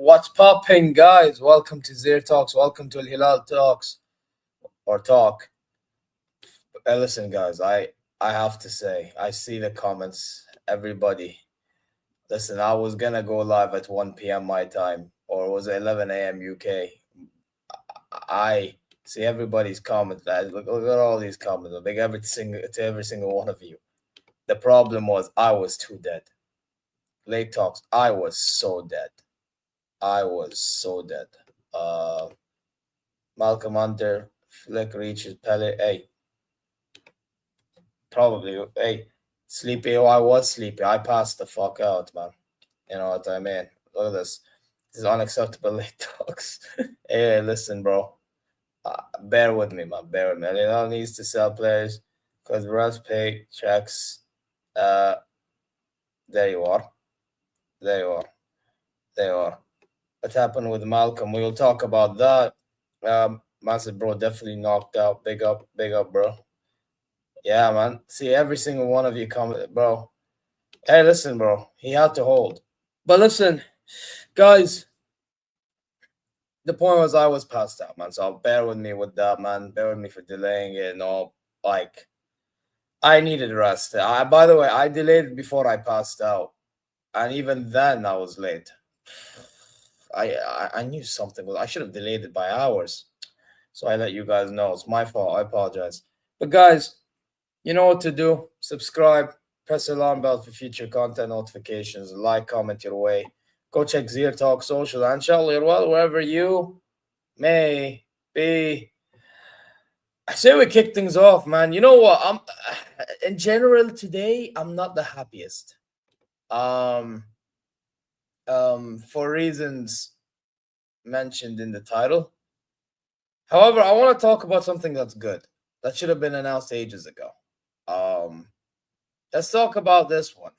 What's popping, guys? Welcome to ZeerTalks. Welcome to Hilal Talks or Talk. Listen, guys, I have to say, I see the comments. Everybody, listen, I was gonna go live at 1 p.m. my time, or was it 11 a.m. UK? I see everybody's comments. Look at all these comments. I big to every single one of you. The problem was I was too dead. Late talks, I was so dead. Malcom under flick reaches Pele. Hey, probably. Hey, sleepy. Oh, I was sleepy. I passed the fuck out, man. You know what I mean? Look at this. This is unacceptable late talks. Hey, listen, bro. Bear with me, man. Bear with me. Hilal needs to sell players because refs pay checks. There you are. What happened with Malcom? We will talk about that. Massive bro, definitely knocked out. Big up, bro. Yeah, man. See, every single one of you comment, bro. Hey, listen, bro. He had to hold. But listen, guys, the point was I was passed out, man. So bear with me with that, man. Bear with me for delaying it and all. Like, I needed rest. By the way, I delayed it before I passed out. And even then, I was late. I knew something was. I should have delayed it by hours. So I let you guys know. It's my fault. I apologize. But guys, you know what to do. Subscribe. Press the alarm bell for future content notifications. Like, comment your way. Go check ZeerTalks social. And inshallah, you're well wherever you may be. I say we kick things off, man. You know what? In general today, I'm not the happiest. For reasons mentioned in the title. However, I want to talk about something that's good. That should have been announced ages ago. Let's talk about this one.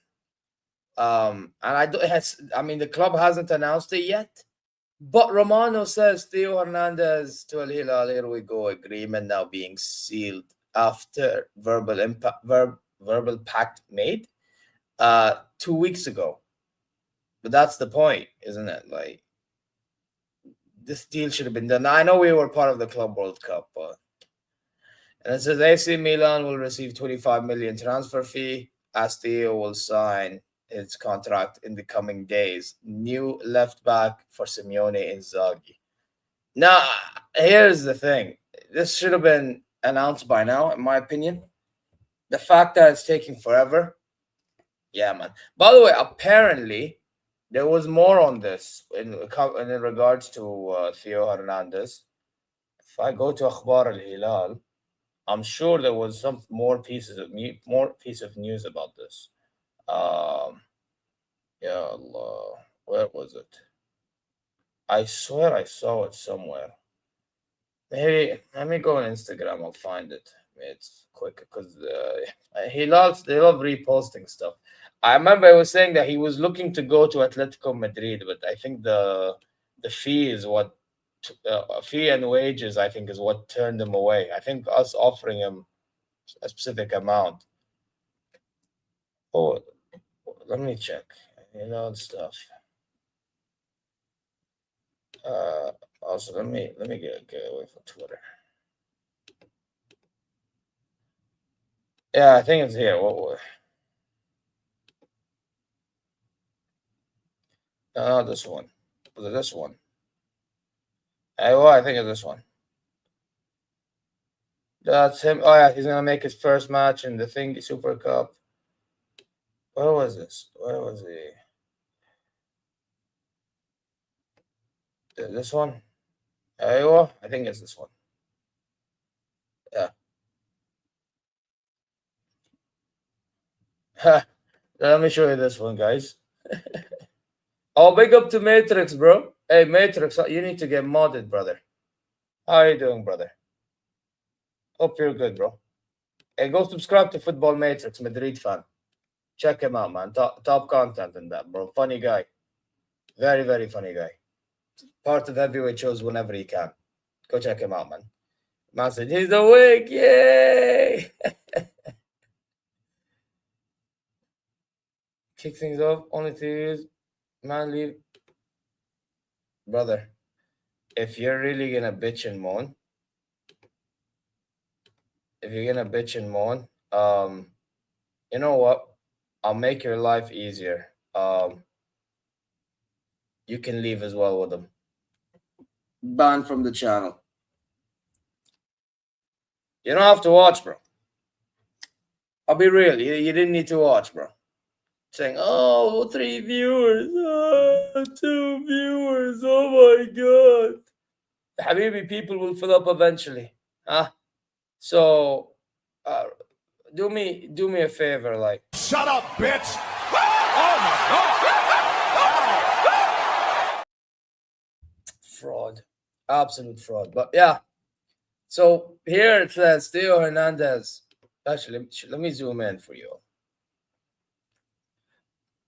And the club hasn't announced it yet. But Romano says Theo Hernandez to Al Hilal, here we go, agreement now being sealed after verbal pact made 2 weeks ago. But that's the point, isn't it? Like, this deal should have been done. Now, I know we were part of the Club World Cup, and it says AC Milan will receive 25 million transfer fee as Theo will sign his contract in the coming days. New left back for Simeone Inzaghi. Now, here's the thing. this should have been announced by now, in my opinion. The fact that it's taking forever, yeah, man. By the way, apparently there was more on this in regards to Theo Hernandez. If I go to Akhbar Al Hilal, I'm sure there was some more piece of news about this. Ya Allah, where was it? I swear I saw it somewhere. Maybe let me go on Instagram. I'll find it. It's quick because they love reposting stuff. I remember I was saying that he was looking to go to Atletico Madrid, but I think the fee is what fee and wages I think is what turned him away. I think us offering him a specific amount. Oh, let me check. Stuff. Also, let me get away from Twitter. Yeah, I think it's here. What? No, this one. Was it this one? I think it's this one. That's him. Oh yeah, he's gonna make his first match in the Thingy Super Cup. Where was this? Where was he? This one? I think it's this one. Yeah. Let me show you this one, guys. Oh, big up to Matrix, bro. Hey, Matrix, you need to get modded, brother. How are you doing, brother? Hope you're good, bro. Hey, go subscribe to Football Matrix, Madrid fan. Check him out, man. Top content in that, bro. Funny guy. Very, very funny guy. Part of heavyweight shows whenever he can. Go check him out, man. Man said, he's awake. Yay! Kick things off. Only 2 years. Man, leave. Brother, if you're really going to bitch and moan, you know what? I'll make your life easier. You can leave as well with them. Banned from the channel. You don't have to watch, bro. I'll be real. You didn't need to watch, bro. Saying, oh, 3 viewers. 2 viewers. Oh, my God. Habibi, people will fill up eventually. Huh? So, do me a favor, like. Shut up, bitch! Oh my God! Fraud. Absolute fraud. But yeah. So here it says Theo Hernandez. Actually, let me zoom in for you.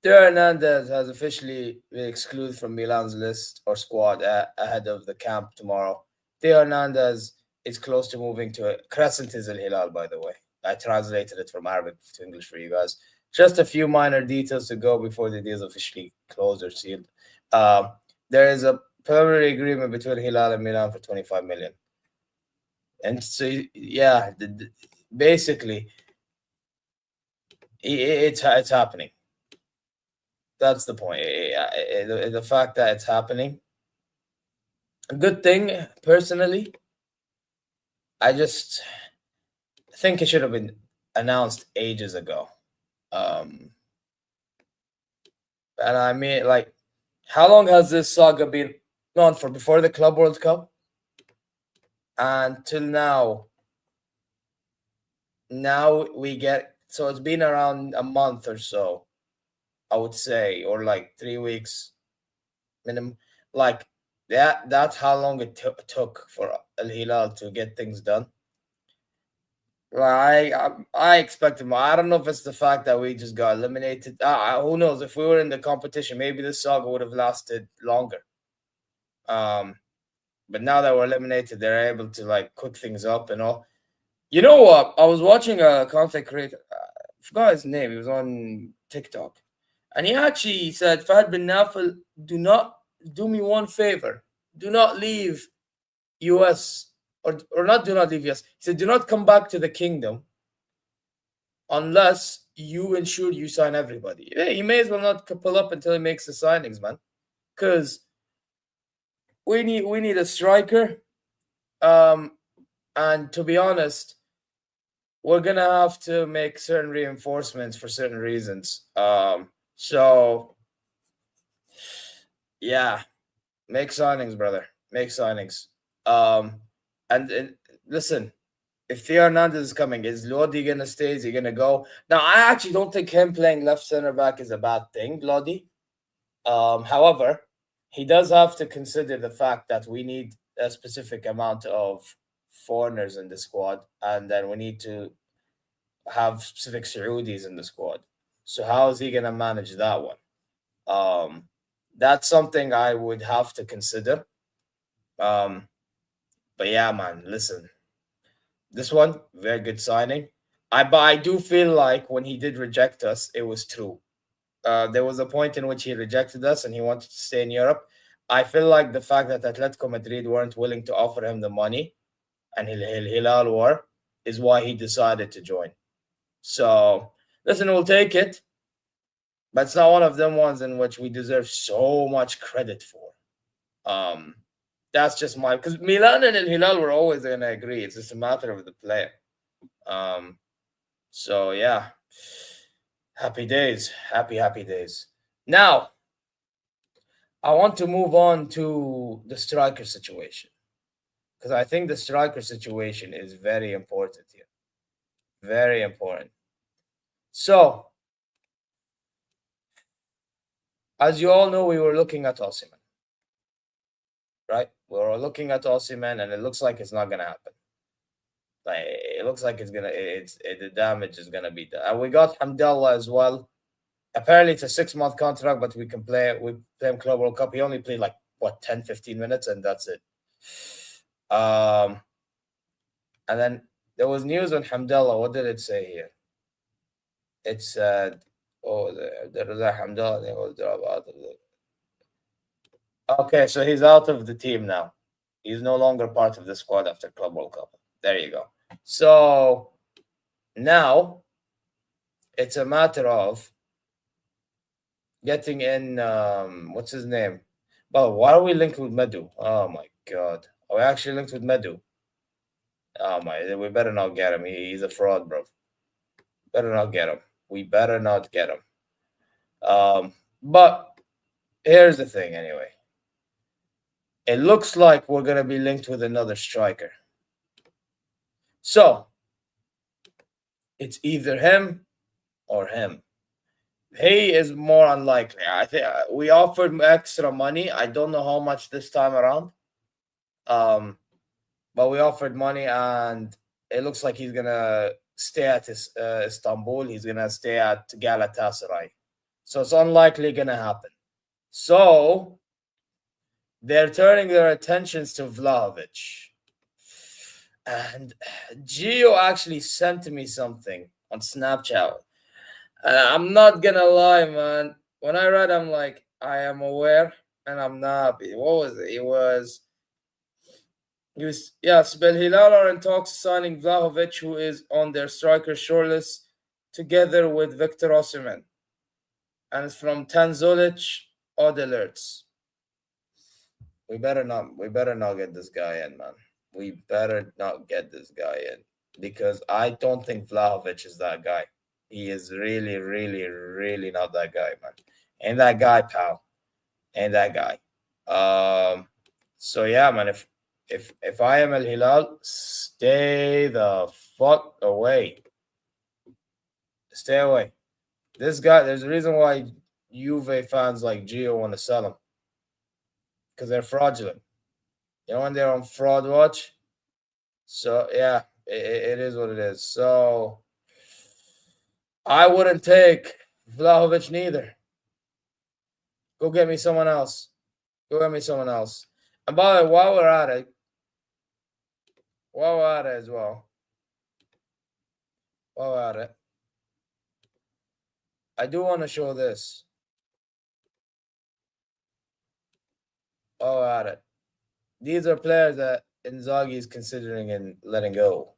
Theo Hernandez has officially been excluded from Milan's list or squad ahead of the camp tomorrow. Theo Hernandez is close to moving to Crescent is Al Hilal, by the way. I translated it from Arabic to English for you guys. Just a few minor details to go before the deal is officially closed or sealed. There is a preliminary agreement between Hilal and Milan for 25 million. And so, yeah, basically, it's happening. That's the point. The fact that it's happening. A good thing, personally. I just think it should have been announced ages ago. And I mean, like, how long has this saga been on for? Before the Club World Cup? And till now. Now we get, so it's been around a month or so, I would say, or like 3 weeks minimum. Like that's how long it took for Al Hilal to get things done. I expected more. I don't know if it's the fact that we just got eliminated. Who knows? If we were in the competition, maybe this saga would have lasted longer. But now that we're eliminated, they're able to like cook things up and all. You know what? I was watching a content creator. I forgot his name. He was on TikTok, and he actually said, "Fahad bin Nafel, do not do me one favor. Do not leave US, or not. Do not leave US." He said, "Do not come back to the kingdom unless you ensure you sign everybody." Yeah, he may as well not pull up until he makes the signings, man, because we need a striker. And to be honest, we're gonna have to make certain reinforcements for certain reasons. So yeah, make signings, brother. Make signings. And listen, if Theo Hernandez is coming, is Lodi gonna stay? Is he gonna go? Now, I actually don't think him playing left center back is a bad thing, Lodi. However, he does have to consider the fact that we need a specific amount of foreigners in the squad, and then we need to have specific Saudis in the squad. So how is he gonna manage that one? Um, that's something I would have to consider. Um, but yeah, man, listen, this one very good signing. But I do feel like when he did reject us, it was true. There was a point in which he rejected us and he wanted to stay in Europe. I feel like the fact that Atletico Madrid weren't willing to offer him the money and Hilal were is why he decided to join. So listen, we'll take it, but it's not one of them ones in which we deserve so much credit for. Um, that's just my because Milan and Hilal were always going to agree. It's just a matter of the player. So yeah, happy days, happy days. Now, I want to move on to the striker situation because I think the striker situation is very important here. Very important. So, as you all know, we were looking at Oshimen, right? We were looking at Oshimen, and it looks like it's not gonna happen. Like it looks like the damage is gonna be done. And we got Hamdallah as well. Apparently, it's a 6-month contract, but we play him Club World Cup. He only played like what 10, 15 minutes, and that's it. And then there was news on Hamdallah. What did it say here? It said, "Oh, there is a Hamdallah. They will drop out of the." Okay, so he's out of the team now. He's no longer part of the squad after Club World Cup. There you go. So now it's a matter of getting in. What's his name? Well, why are we linked with Medu? Oh my god, are we actually linked with Medu? Oh my, we better not get him. He's a fraud, bro. Better not get him. We better not get him. But here's the thing, anyway. It looks like we're gonna be linked with another striker. So it's either him or him. He is more unlikely. I think we offered extra money. I don't know how much this time around. But we offered money, and it looks like he's gonna stay at Istanbul. He's gonna stay at Galatasaray. So it's unlikely gonna happen. So they're turning their attentions to Vlahovic. And Gio actually sent me something on Snapchat. I'm not gonna lie, man. When I read, I'm like, I am aware, and I'm not happy. What was it? He was yes, Bel Hilal are in talks signing Vlahovic, who is on their striker shortlist, together with Victor Oshimen. And it's from Tanzulic Odd Alerts. We better not get this guy in, man. We better not get this guy in. Because I don't think Vlahovic is that guy. He is really, really, really not that guy, man. Ain't that guy, pal. Ain't that guy. So yeah, man, if I am Al Hilal, stay the fuck away. Stay away. This guy, there's a reason why Juve fans like Gio want to sell him. Because they're fraudulent. You know when they're on fraud watch? So yeah, it is what it is. So I wouldn't take Vlahovic neither. Go get me someone else. Go get me someone else. And by the way, while we're at it as well, while we're at it, I do want to show this. While we're at it, these are players that Inzaghi is considering and letting go.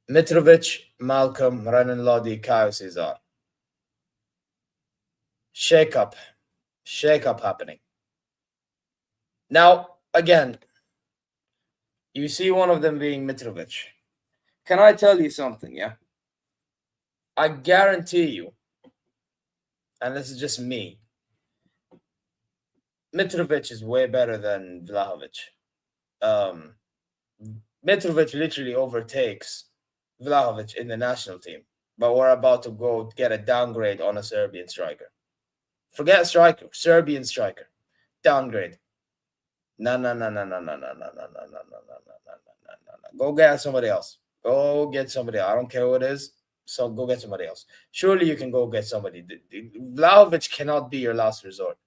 Mitrovic, Malcom, Renan Lodi, Caio Cesar. Shake up happening. Now, again, You see one of them being Mitrovic. Can I tell you something, yeah? I guarantee you, and this is just me, Mitrovic is way better than Vlahovic. Mitrovic literally overtakes Vlahovic in the national team, but we're about to go get a downgrade on a Serbian striker. Forget striker, Serbian striker. Downgrade. No. Go get somebody else. Go get somebody else. I don't care who it is. So go get somebody else. Surely you can go get somebody. Vlahovic cannot be your last resort.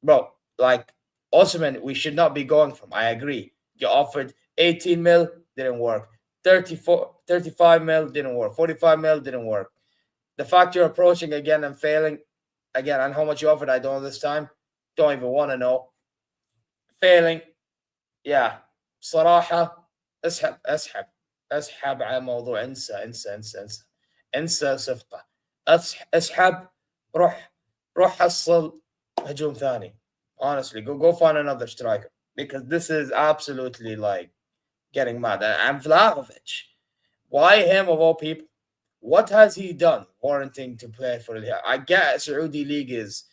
Bro, like Oshimen, we should not be going from. I agree. You offered 18 mil, didn't work. 35 mil, didn't work. 45 mil, didn't work. The fact you're approaching again and failing again, and how much you offered, I don't know this time. Don't even want to know. Failing. Yeah. صراحة اسحب على موضوع انسى صفقة. اسحب روح حصل هجوم ثاني. Honestly, go find another striker, because this is absolutely like getting mad. And Vlahovic, why him of all people? What has he done warranting to play for Hilal? I get Saudi League is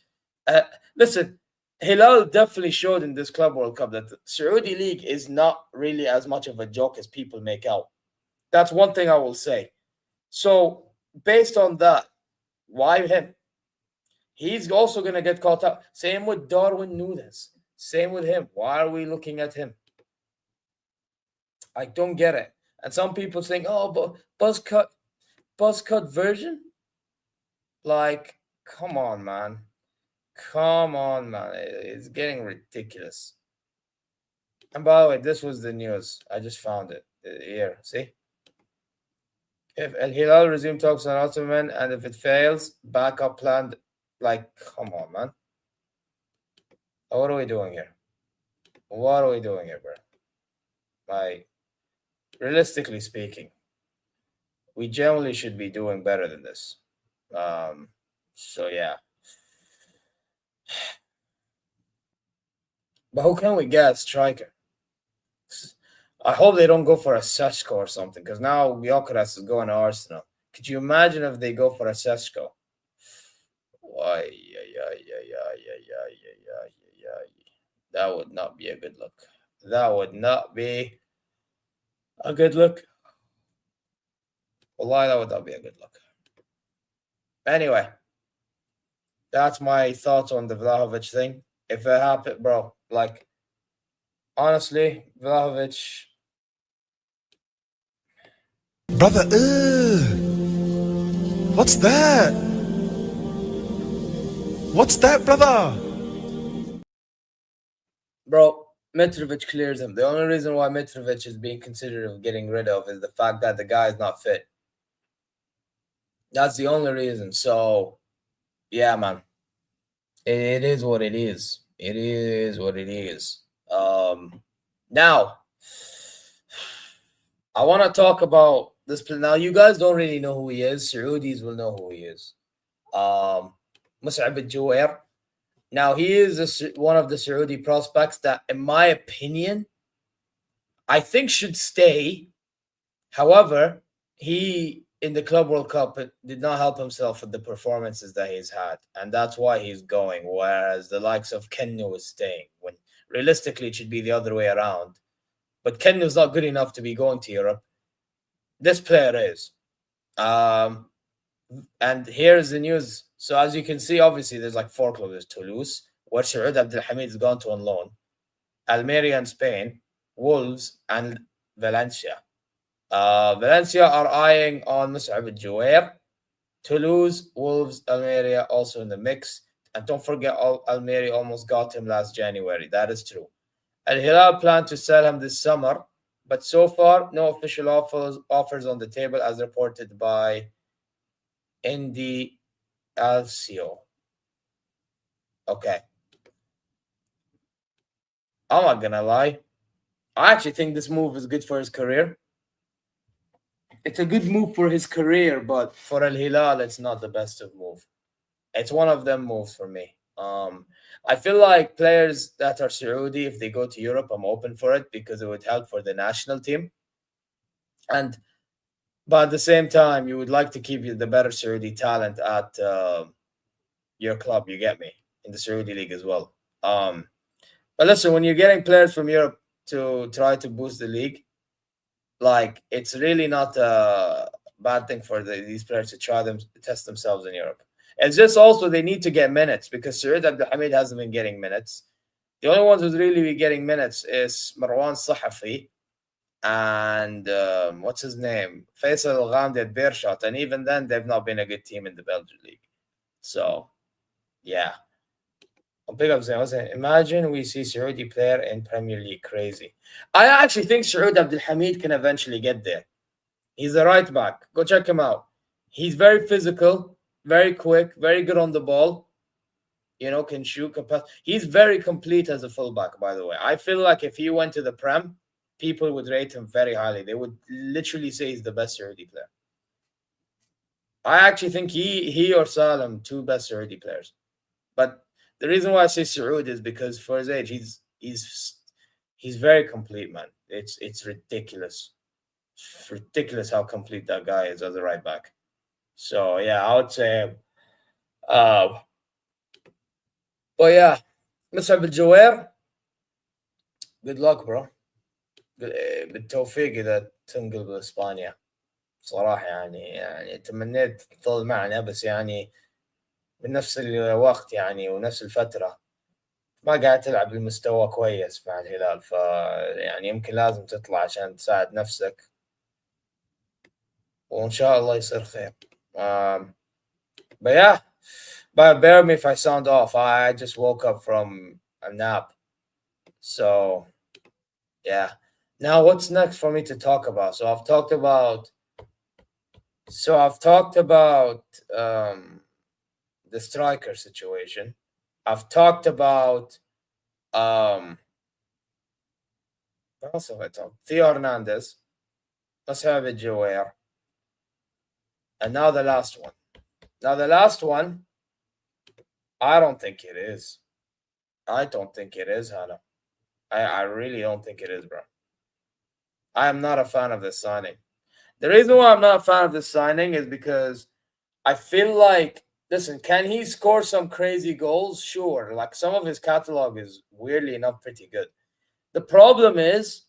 listen, Hilal definitely showed in this Club World Cup that the Saudi League is not really as much of a joke as people make out. That's one thing I will say. So, based on that, why him? He's also going to get caught up. Same with Darwin Núñez. Same with him. Why are we looking at him? I don't get it. And some people think, oh, but buzz cut version? Like, come on, man. Come on, man. It's getting ridiculous. And by the way, this was the news. I just found it here. See? If Al Hilal resume talks on Oshimen, and if it fails, backup plan. Like, come on, man. What are we doing here? What are we doing here, bro? Like, realistically speaking, we generally should be doing better than this. So yeah. But who can we get striker? I hope they don't go for a Seshko or something, because now Gyökeres is going to Arsenal. Could you imagine if they go for a Seshko? Why? That would not be a good look. That would not be a good look. Wallahi, that would not be a good look. Anyway, that's my thoughts on the Vlahovic thing. If it happened, bro, like, honestly, Vlahovic. Brother, what's that? What's that, brother? Bro, Mitrovic clears him. The only reason why Mitrovic is being considered of getting rid of is the fact that the guy is not fit. That's the only reason. So, yeah, man. It is what it is. It is what it is. Now, I want to talk about this. Now, you guys don't really know who he is. Saudis will know who he is. Mus'ab al-Juwair. Now, he is one of the Saudi prospects that, in my opinion, I think should stay. However, he, in the Club World Cup, did not help himself with the performances that he's had. And that's why he's going, whereas the likes of Kennu is staying. When realistically, it should be the other way around. But Kennu's not good enough to be going to Europe. This player is. And here's the news. So as you can see, obviously, there's like 4 clubs. There's Toulouse, where Saud Abdelhamid has gone to on loan. Almeria in Spain, Wolves, and Valencia. Valencia are eyeing on Mus'ab al-Juwair. Toulouse, Wolves, Almeria also in the mix. And don't forget, Almeria almost got him last January. That is true. Al Hilal plan to sell him this summer, but so far, no official offers on the table, as reported by Indy Alcio. Okay. I'm not gonna lie. I actually think this move is good for his career. It's a good move for his career, but for Al Hilal, it's not the best of move. It's one of them moves for me, I feel like players that are Saudi, if they go to Europe, I'm open for it because it would help for the national team. But at the same time, you would like to keep the better Saudi talent at your club. You get me, in the Saudi league as well. But listen, when you're getting players from Europe to try to boost the league, like it's really not a bad thing for these players to try them test themselves in Europe. It's just also they need to get minutes because Saud Abdelhamid hasn't been getting minutes. The only ones who's really been getting minutes is Marwan Sahafi and what's his name? Faisal Al-Ghamdi at Beershot. And even then, they've not been a good team in the Belgian league. So, yeah. I'll pick up saying, imagine we see Saudi player in Premier League. Crazy. I actually think Saud Abdelhamid can eventually get there. He's a right back. Go check him out. He's very physical, very quick, very good on the ball. You know, can shoot, can pass. He's very complete as a fullback, by the way. I feel like if he went to the Prem, people would rate him very highly. They would literally say he's the best Saudi player. I actually think he or Salam, two best Saudi players. But the reason why I say Saud is because for his age, he's very complete, man. It's ridiculous. It's ridiculous how complete that guy is as a right back. So yeah, I would say but yeah, مصعب الجوير, good luck bro. بالتوفيق إذا تنقل بإسبانيا. صراحة يعني تمنيت تظل معنا بس يعني بنفس الوقت يعني ونفس الفترة ما قاعد تلعب بالمستوى كويس مع الهلال يعني يمكن لازم تطلع عشان تساعد نفسك وإن شاء الله يصير خير. But yeah, but bear me if I sound off. I just woke up from a nap. So yeah. Now what's next for me to talk about? So I've talked about the striker situation. I've talked about what else have I talked? Theo Hernandez, Musab Jawair, and now the last one. Now the last one, I don't think it is. I don't think it is, Hannah. I really don't think it is, bro. I am not a fan of this signing. The reason why I'm not a fan of this signing is because I feel like, listen, can he score some crazy goals? Sure. Like some of his catalog is weirdly enough pretty good. The problem is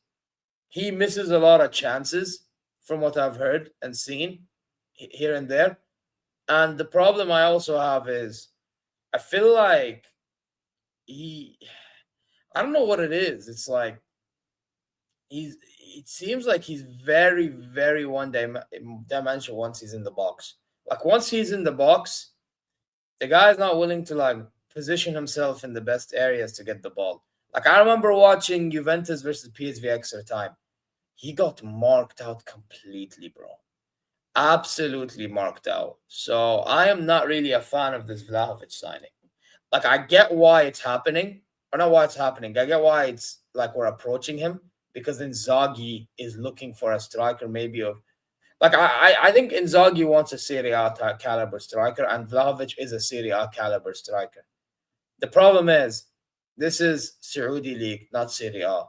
he misses a lot of chances from what I've heard and seen here and there. And the problem I also have is I feel like I don't know what it is. It's like it seems like he's very, very one-dimensional once he's in the box. Like once he's in the box, the guy's not willing to like position himself in the best areas to get the ball. Like I remember watching Juventus versus PSV extra time. He got marked out completely, bro. Absolutely marked out. So I am not really a fan of this Vlahovic signing. Like I get why it's happening, or not why it's happening. I get why it's like we're approaching him because Inzaghi is looking for a striker, maybe of like I think Inzaghi wants a Serie A caliber striker, and Vlahovic is a Serie A caliber striker. The problem is this is Saudi league, not Serie A.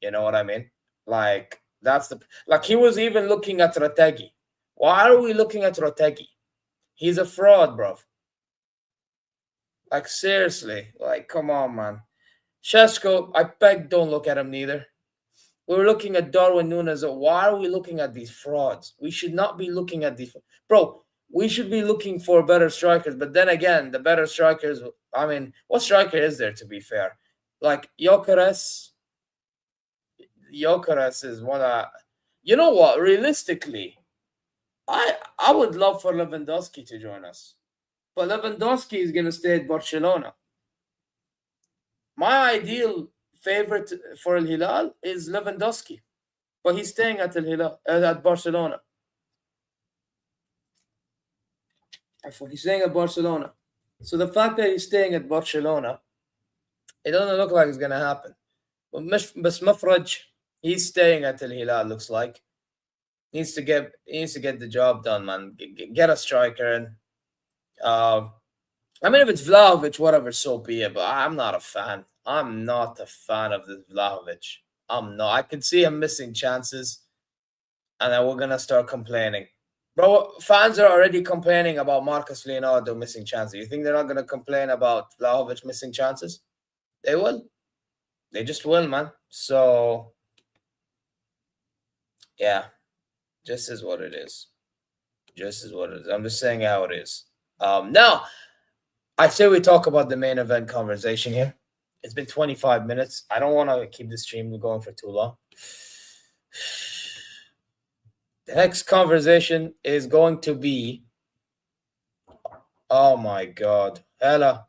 You know what I mean? Like that's like he was even looking at Rategi. Why are we looking at Rategi? He's a fraud, bro. Like seriously, like come on, man. Shesko, I beg, don't look at him neither. We're looking at Darwin Núñez. Why are we looking at these frauds? We should not be looking at these. Bro, we should be looking for better strikers. But then again, the better strikers, I mean, what striker is there, to be fair? Like, Gyökeres is one of... You know what? Realistically, I would love for Lewandowski to join us. But Lewandowski is going to stay at Barcelona. My ideal favorite for Al Hilal is Lewandowski, but he's staying at Al Hilal at Barcelona. He's staying at Barcelona. So the fact that he's staying at Barcelona, it doesn't look like it's gonna happen. But Mafraj, he's staying at Al Hilal. Looks like he needs to get the job done, man. Get a striker and I mean, if it's Vlahovic, whatever, so be it. But I'm not a fan. I'm not a fan of this Vlahovic. I'm not. I can see him missing chances, and then we're gonna start complaining. Bro, fans are already complaining about Marcus Leonardo missing chances. You think they're not gonna complain about Vlahovic missing chances? They will. They just will, man. So yeah, just is what it is. Just is what it is. I'm just saying how it is. Now I say we talk about the main event conversation here. It's been 25 minutes. I don't want to keep the stream going for too long. The next conversation is going to be, oh my God, Hella.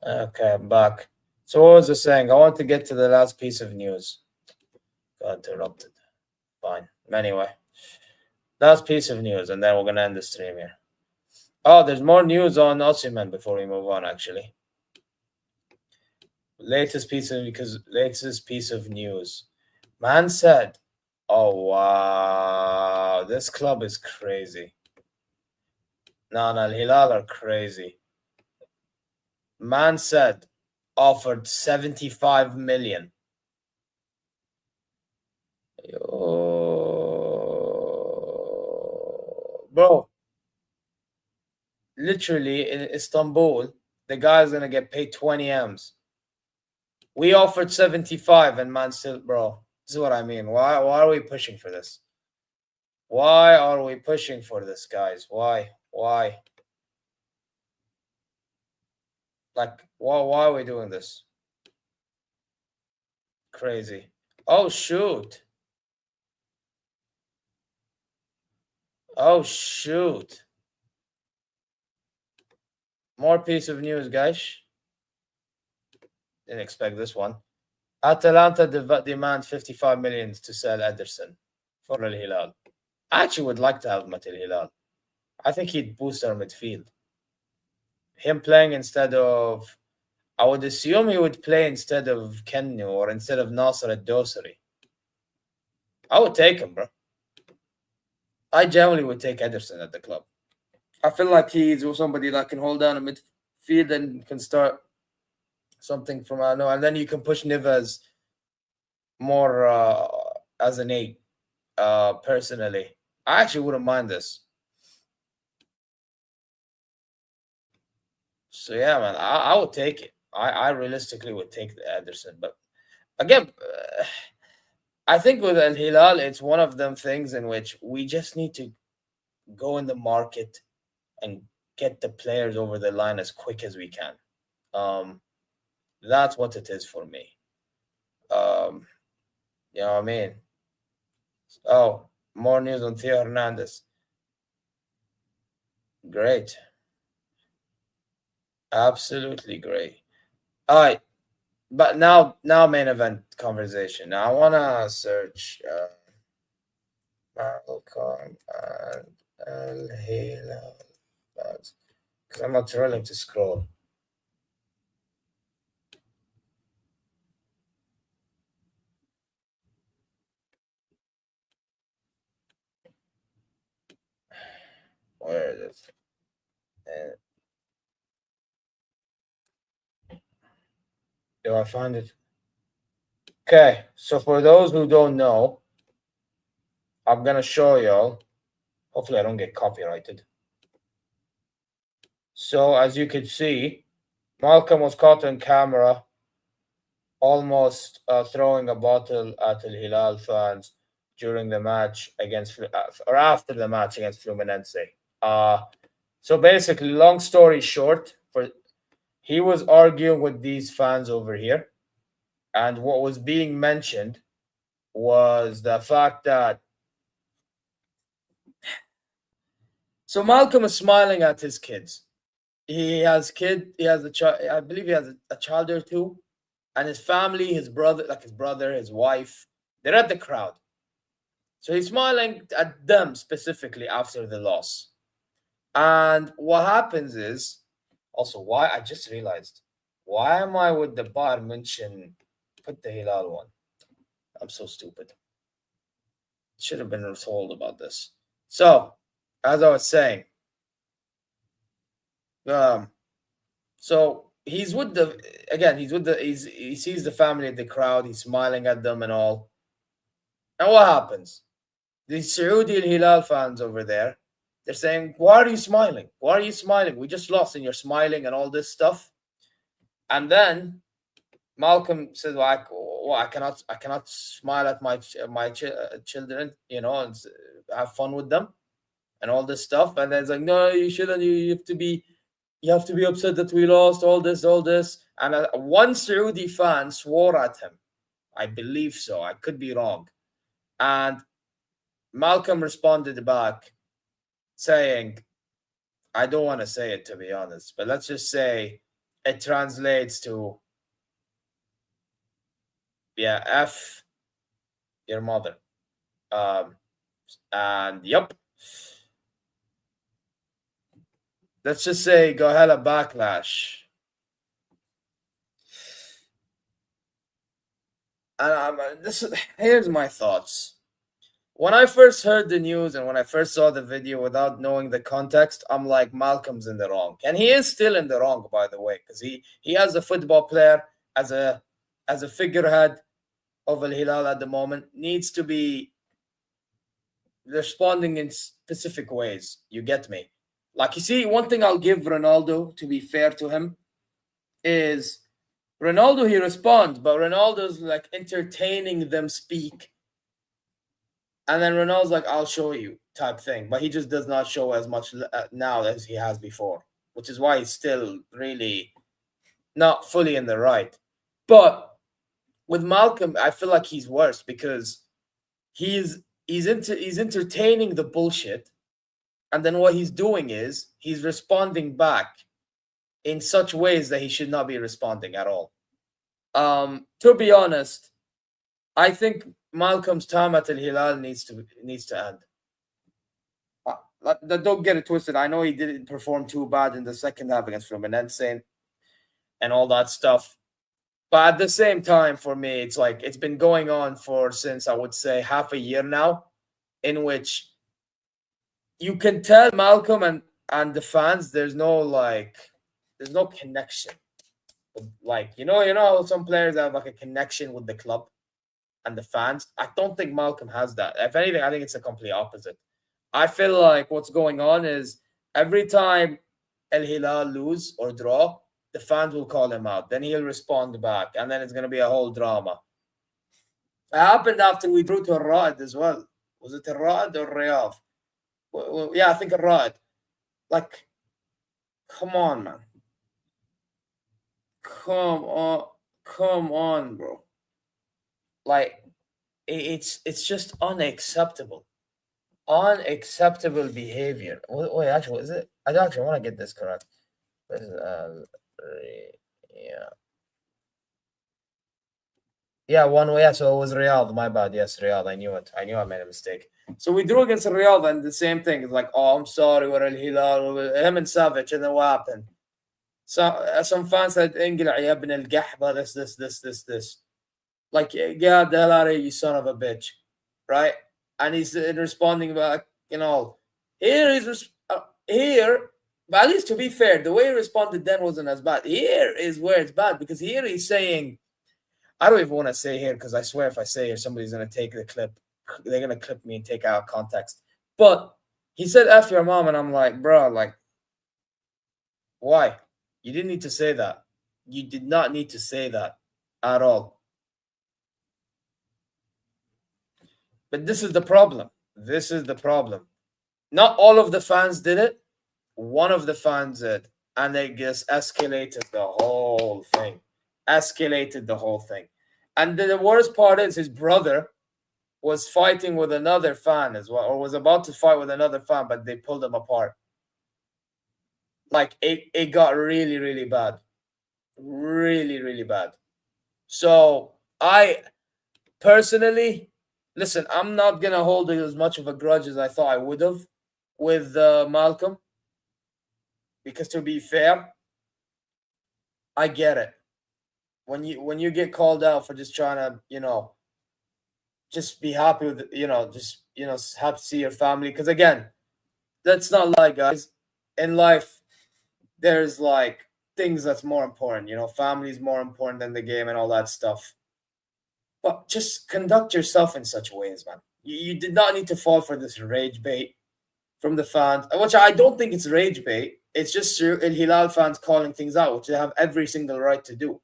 Okay, I'm back. So what was I saying? I want to get to the last piece of news. Got interrupted. Fine. Anyway, last piece of news, and then we're gonna end the stream here. Oh, there's more news on Oshimen before we move on. Actually, latest piece of news. Man said, "Oh wow, this club is crazy. No, Hilal are crazy." Man said, offered 75 million. Bro, literally in Istanbul, the guy's gonna get paid 20 M's. We offered 75 and man still, bro. This is what I mean. Why are we pushing for this? Why are we pushing for this, guys? Why? Like, why are we doing this? Crazy. Oh shoot. Oh shoot. More piece of news, guys. Didn't expect this one. Atalanta demands 55 million to sell Ederson for Al Hilal. I actually would like to have Matil Hilal. I think he'd boost our midfield. Him playing instead of, I would assume he would play instead of Kenny or instead of Nasser at Dosari. I would take him, bro. I generally would take Ederson at the club. I feel like he's somebody that can hold down a midfield and can start something from I know, and then you can push Neves more as an 8. Personally, I actually wouldn't mind this. So yeah, man, I would take it. I realistically would take the Ederson, but again, I think with Al Hilal, it's one of them things in which we just need to go in the market and get the players over the line as quick as we can. That's what it is for me. You know what I mean? Oh, more news on Theo Hernandez. Great. Absolutely great. All right. But now main event conversation. Now I want to search Malcom and Al Hilal because I'm not willing to scroll. Where is it? Do I find it? Okay, so for those who don't know, I'm gonna show y'all. Hopefully, I don't get copyrighted. So as you can see, Malcom was caught on camera almost throwing a bottle at Al Hilal fans during the match against or after the match against Fluminense. So basically, long story short, he was arguing with these fans over here, and what was being mentioned was the fact that So Malcom is smiling at his kids. He has a child. I believe he has a child or two, and his family, his brother, his wife, they're at the crowd. So he's smiling at them specifically after the loss. And what happens is, also, why I just realized, why am I with the Bayern München? Put the Hilal one. I'm so stupid. Should have been told about this. So, as I was saying, so he's with he sees the family at the crowd, he's smiling at them and all. And what happens? The Saudi and Hilal fans over there, they're saying, why are you smiling? Why are you smiling? We just lost and you're smiling and all this stuff. And then Malcom says, well, I cannot smile at my children, and have fun with them and all this stuff. And then it's like, no, you shouldn't. You have to be upset that we lost all this. And one Saudi fan swore at him. I believe so. I could be wrong. And Malcom responded back saying, I don't want to say it, to be honest, but let's just say it translates to, yeah, F your mother. And yep. Let's just say go hella backlash. And here's my thoughts. When I first heard the news and when I first saw the video without knowing the context, I'm like, Malcom's in the wrong. And he is still in the wrong, by the way, because he as a football player, as a figurehead of Al Hilal at the moment, needs to be responding in specific ways. You get me? Like, you see, one thing I'll give Ronaldo, to be fair to him, is Ronaldo, he responds, but Ronaldo's like entertaining them speak. And then Ronaldo's like, I'll show you type thing. But he just does not show as much now as he has before, which is why he's still really not fully in the right. But with Malcom, I feel like he's worse because he's entertaining the bullshit. And then what he's doing is he's responding back in such ways that he should not be responding at all. To be honest, I think Malcom's time at Al Hilal needs to end. Don't get it twisted. I know he didn't perform too bad in the second half against Fluminense and all that stuff. But at the same time, for me, it's like it's been going on since I would say half a year now, in which you can tell Malcom and the fans there's no connection. Like, you know some players have like a connection with the club and the fans. I don't think Malcom has that. If anything, I think it's the complete opposite. I feel like what's going on is every time Al Hilal lose or draw, the fans will call him out. Then he'll respond back, and then it's going to be a whole drama. It happened after we drew to Riyadh as well. Was it Riyadh or Riyadh? Well, yeah, I think Riyadh. Like, come on, man. Come on, bro. Like, it's just unacceptable. Unacceptable behavior. Wait, actually, is it? I actually want to get this correct. Yeah, one way. Yeah, so it was Riyadh. My bad. Yes, Riyadh. I knew it. I knew I made a mistake. So we drew against Riyadh, and the same thing. It's like, oh, I'm sorry, we're Al Hilal, him and Savage, and then what happened? So some fans said, "Ingla ya ibn al-Gahba, this." Like, yeah, the hell out of you, son of a bitch, right? And he's responding back, Here, but at least to be fair, the way he responded then wasn't as bad. Here is where it's bad, because here he's saying, I don't even want to say here, because I swear if I say here, somebody's going to take the clip. They're going to clip me and take out context. But he said, F your mom, and I'm like, bro, like, why? You didn't need to say that. You did not need to say that at all. But this is the problem. Not all of the fans did it. One of the fans did. And they just escalated the whole thing. And the worst part is his brother was fighting with another fan as well, or was about to fight with another fan, but they pulled them apart. Like it got really, really bad. Really, really bad. So I personally, listen, I'm not gonna hold as much of a grudge as I thought I would have with Malcom, because to be fair, I get it. When you get called out for just trying to, just be happy with, just happy to see your family. Because again, let's not lie, guys. In life, there's like things that's more important. Family is more important than the game and all that stuff. But just conduct yourself in such ways, man. You did not need to fall for this rage bait from the fans, which I don't think it's rage bait. It's just El Hilal fans calling things out, which they have every single right to do.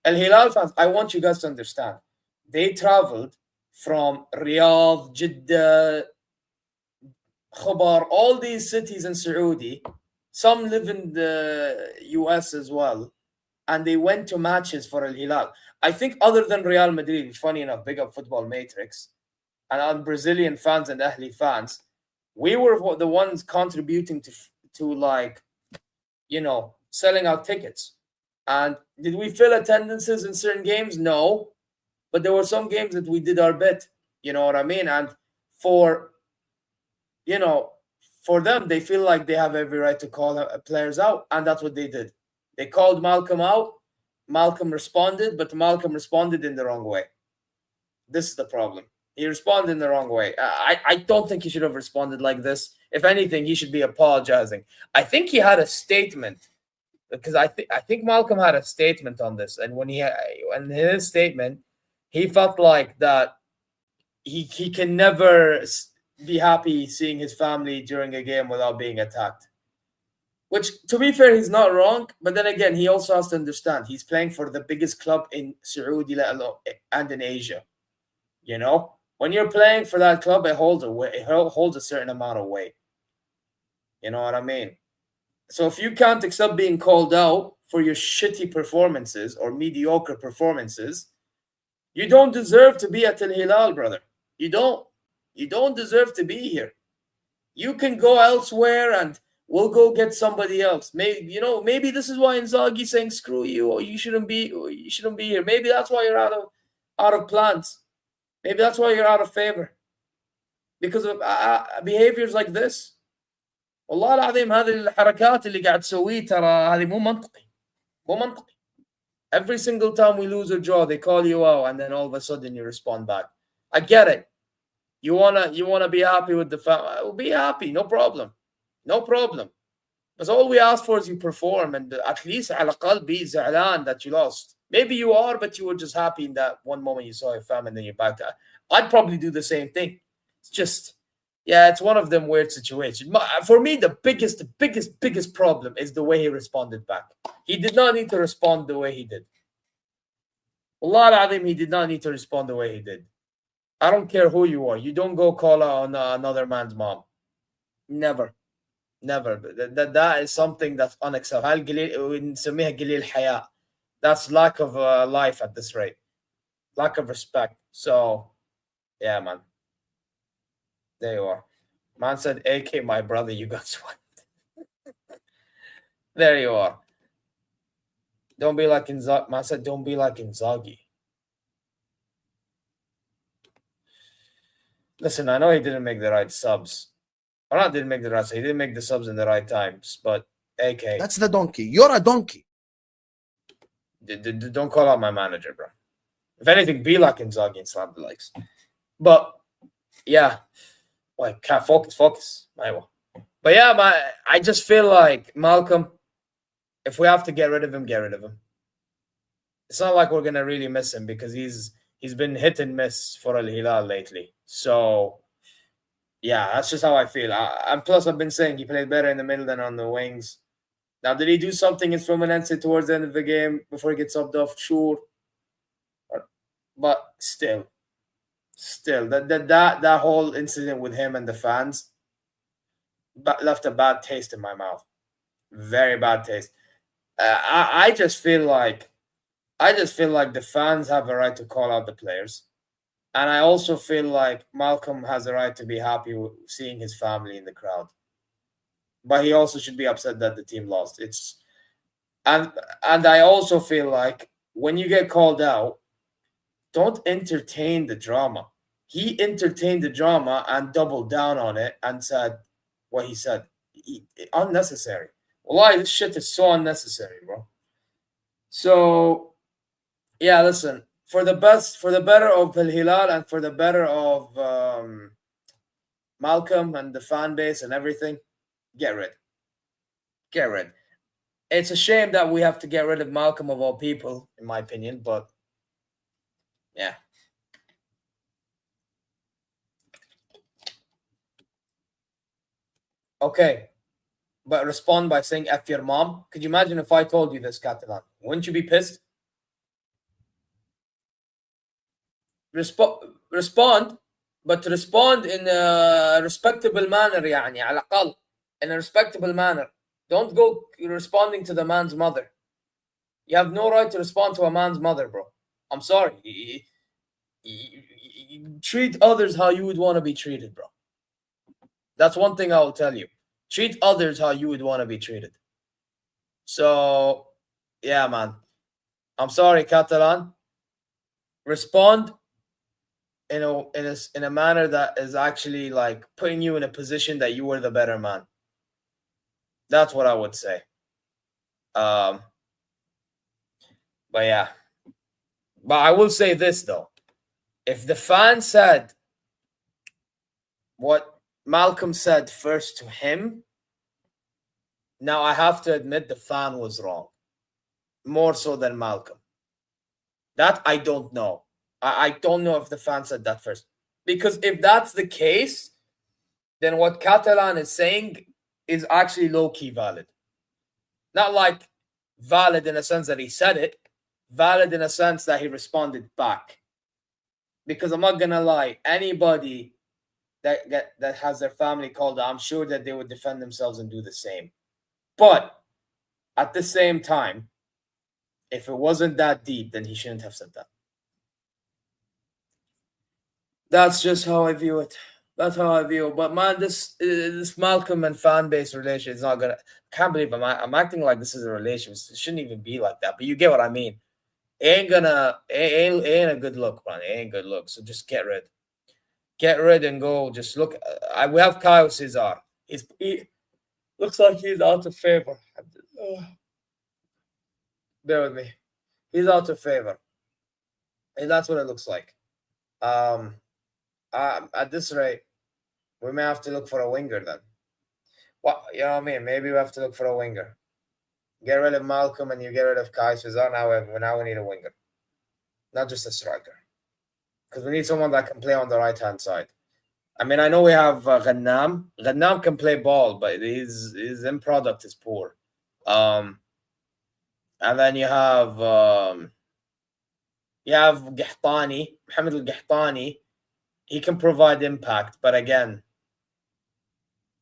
El Hilal fans, I want you guys to understand. They traveled from Riyadh, Jeddah, Khabar, all these cities in Saudi. Some live in the US as well. And they went to matches for El Hilal. I think other than Real Madrid, funny enough, big up Football Matrix, and on Brazilian fans and Ahli fans, we were the ones contributing to like, selling out tickets. And did we fill attendances in certain games? No. But there were some games that we did our bit. You know what I mean? And for them, they feel like they have every right to call players out. And that's what they did. They called Malcom out. Malcom responded, but Malcom responded in the wrong way. This is the problem. He responded in the wrong way. I don't think he should have responded like this. If anything, he should be apologizing. I think he had a statement, because I think Malcom had a statement on this, and when in his statement, he felt like that he can never be happy seeing his family during a game without being attacked. Which, to be fair, he's not wrong. But then again, he also has to understand he's playing for the biggest club in Saudi and in Asia. When you're playing for that club, it holds a certain amount of weight. You know what I mean? So if you can't accept being called out for your shitty performances or mediocre performances, you don't deserve to be at Al Hilal, brother. You don't. You don't deserve to be here. You can go elsewhere and we'll go get somebody else. Maybe this is why Inzaghi's saying screw you, or you shouldn't be here. Maybe that's why you're out of plans. Maybe that's why you're out of favor. Because of behaviors like this. والله العظيم هذه الحركات اللي قاعد تسويه ترى هذه مو منطقي. Every single time we lose or draw, they call you out, and then all of a sudden you respond back. I get it. You wanna be happy with the family. Be happy, no problem. Because all we ask for is you perform, and at least على الأقل be زعلان that you lost. Maybe you are, but you were just happy in that one moment you saw your family, and then you're back to. I'd probably do the same thing. It's just, it's one of them weird situations. For me, the biggest problem is the way he responded back. He did not need to respond the way he did. Allah al-Azim, he did not need to respond the way he did. I don't care who you are. You don't go call out on another man's mom. Never. That is something that's unacceptable. That's lack of life at this rate. Lack of respect. So, yeah, man. There you are. Man said, AK, my brother, you got swept. There you are. Don't be like Inzaghi. Man said, don't be like Inzaghi. Listen, I know he didn't make the right subs. Or not didn't make the right subs. He didn't make the subs in the right times. But, AK. That's the donkey. You're a donkey. Don't call out my manager, bro. If anything, be like Inzaghi and slap the likes. But, yeah. Like, can't focus. But yeah, I just feel like Malcom, if we have to get rid of him, get rid of him. It's not like we're gonna really miss him, because he's been hit and miss for Al Hilal lately. So yeah, that's just how I feel. And plus, I've been saying he played better in the middle than on the wings. Now, did he do something in Fluminense towards the end of the game before he gets subbed off? Sure, but still, that whole incident with him and the fans left a bad taste in my mouth. Very bad taste. I just feel like the fans have a right to call out the players, and I also feel like Malcom has a right to be happy with seeing his family in the crowd. but he also should be upset that the team lost. And I also feel like when you get called out, don't entertain the drama. He entertained the drama and doubled down on it and said what he said. Unnecessary. Wallahi, this shit is so unnecessary, bro. So, yeah, listen. For the better of Al Hilal and for the better of Malcom and the fan base and everything, get rid. Get rid. It's a shame that we have to get rid of Malcom of all people, in my opinion, but yeah. Okay. But respond by saying F your mom. Could you imagine if I told you this, Catalan? Wouldn't you be pissed? Respond, but to respond in a respectable manner, يعني على الأقل. In a respectable manner. Don't go responding to the man's mother. You have no right to respond to a man's mother, bro. I'm sorry. You treat others how you would want to be treated, bro. That's one thing I will tell you. Treat others how you would want to be treated. So, yeah, man. I'm sorry, Catalan. Respond in a manner that is actually like putting you in a position that you were the better man. That's what I would say. But yeah. But I will say this though. If the fan said what Malcom said first to him, now I have to admit the fan was wrong. More so than Malcom. That I don't know. I don't know if the fan said that first. Because if that's the case, then what Catalan is saying is actually low-key valid. Not like valid in a sense that he said it, valid in a sense that he responded back. Because I'm not going to lie, anybody that has their family called out, I'm sure that they would defend themselves and do the same. But at the same time, if it wasn't that deep, then he shouldn't have said that. That's just how I view it. That's how I view it. But man, this Malcom and fan base relation is not gonna. I can't believe I'm acting like this is a relationship. It shouldn't even be like that. But you get what I mean. It ain't a good look, man. It ain't good look. So just get rid and go. Just look. We have Kyle Cesar. He looks like he's out of favor. Bear with me. He's out of favor, and that's what it looks like. At this rate, we may have to look for a winger then. What you know what I mean? Maybe we have to look for a winger. Get rid of Malcom and you get rid of Kai Cesar. Now we need a winger, not just a striker, because we need someone that can play on the right hand side. I mean, I know we have Ghannam. Ghannam can play ball, but his end product is poor. And then you have Qahtani, Mohamed Al-Qahtani. He can provide impact, but again,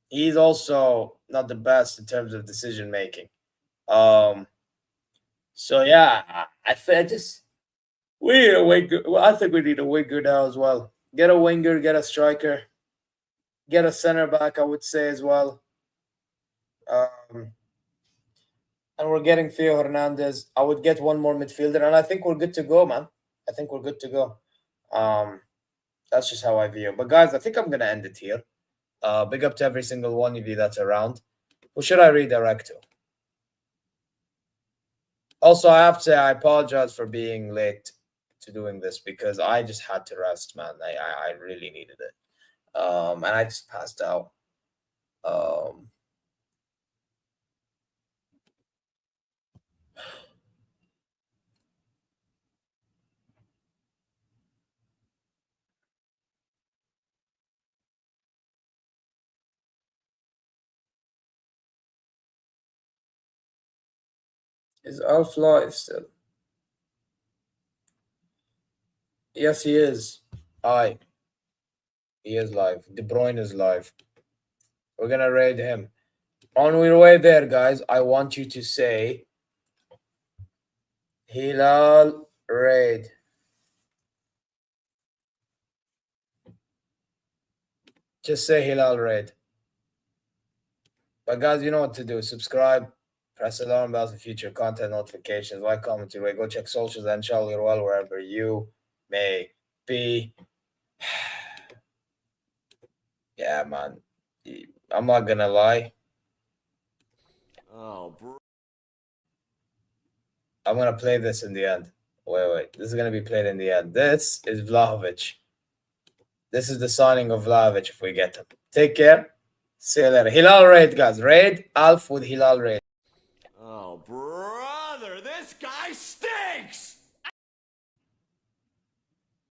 he's also not the best in terms of decision making. So yeah, I we need a winger. Well, I think we need a winger now as well. Get a winger, get a striker, get a center back. I would say as well. And we're getting Theo Hernandez. I would get one more midfielder, and I think we're good to go, man. I think we're good to go. That's just how I view it. But guys, I think I'm gonna end it here. Big up to every single one of you that's around. Who should I redirect to? Also, I have to say I apologize for being late to doing this because I just had to rest, man. I really needed it. And I just passed out. Is Alf live still? Yes, he is. Aye. He is live. De Bruyne is live. We're gonna raid him. On your way there, guys, I want you to say Hilal raid. Just say Hilal raid. But guys, you know what to do. Subscribe, press the alarm bells for future content notifications, like, comment, rate. Go check socials, and inshallah you're well wherever you may be. Yeah, man. I'm not gonna lie. Oh, bro. I'm gonna play this in the end. Wait. This is gonna be played in the end. This is Vlahovic. This is the signing of Vlahovic if we get him. Take care. See you later. Hilal raid, guys. Raid. Alf with Hilal raid. Oh, brother, this guy stinks!